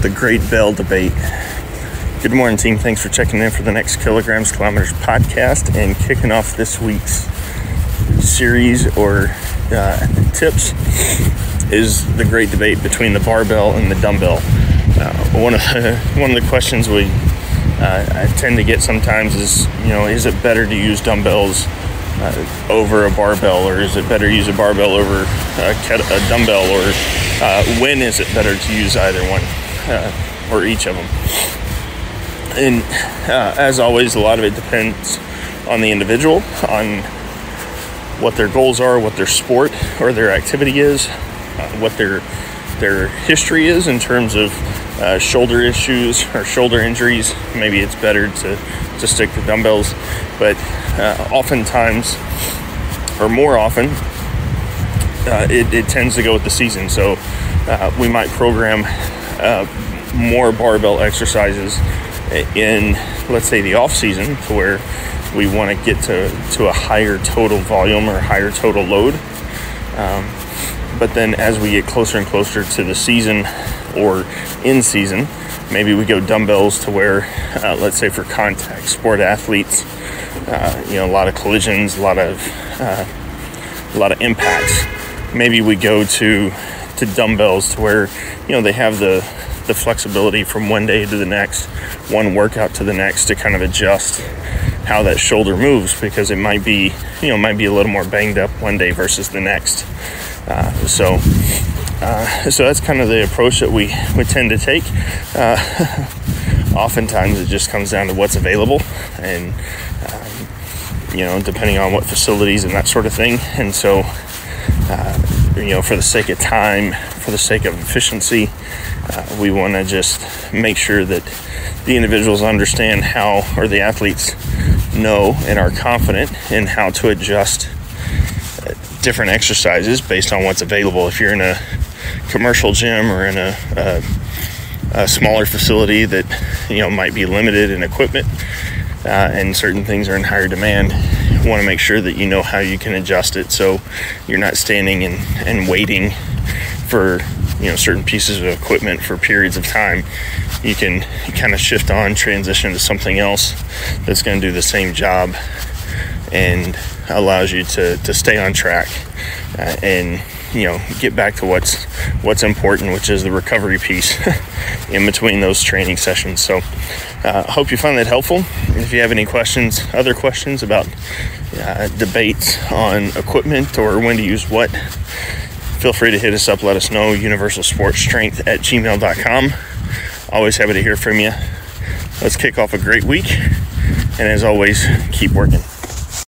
the Great Bell Debate. Good morning, team. Thanks for checking in for the Next Kilograms Kilometers podcast and kicking off this week's series or tips is the great debate between the barbell and the dumbbell. One of the questions I tend to get sometimes is, is it better to use dumbbells over a barbell, or is it better to use a barbell over a dumbbell, or when is it better to use either one or each of them? And as always, a lot of it depends on the individual, on what their goals are, what their sport or their activity is, what their history is in terms of shoulder issues or shoulder injuries. Maybe it's better to stick to dumbbells, but oftentimes, or more often, it tends to go with the season. So we might program more barbell exercises in, let's say, the off season, to where we want to get to a higher total volume or higher total load. But then as we get closer and closer to the season or in season, maybe we go dumbbells to where, let's say for contact sport athletes, a lot of collisions, a lot of impacts. Maybe we go to dumbbells to where, they have the flexibility from one day to the next, one workout to the next, to kind of adjust how that shoulder moves, because it might be a little more banged up one day versus the next. So that's kind of the approach that we tend to take. Oftentimes it just comes down to what's available, and depending on what facilities and that sort of thing. And so for the sake of time, for the sake of efficiency, we want to just make sure that the individuals understand how, or the athletes know and are confident in how to adjust different exercises based on what's available. If you're in a commercial gym or in a smaller facility that might be limited in equipment, and certain things are in higher demand, you want to make sure that you know how you can adjust it, so you're not standing and waiting for certain pieces of equipment for periods of time. You can kind of shift on, transition to something else that's going to do the same job, and allows you to stay on track and get back to what's important, which is the recovery piece in between those training sessions. So hope you find that helpful. If you have any other questions about debates on equipment or when to use what, feel free to hit us up. Let us know. universalsportstrength@gmail.com. Always happy to hear from you. Let's kick off a great week, and as always, keep working.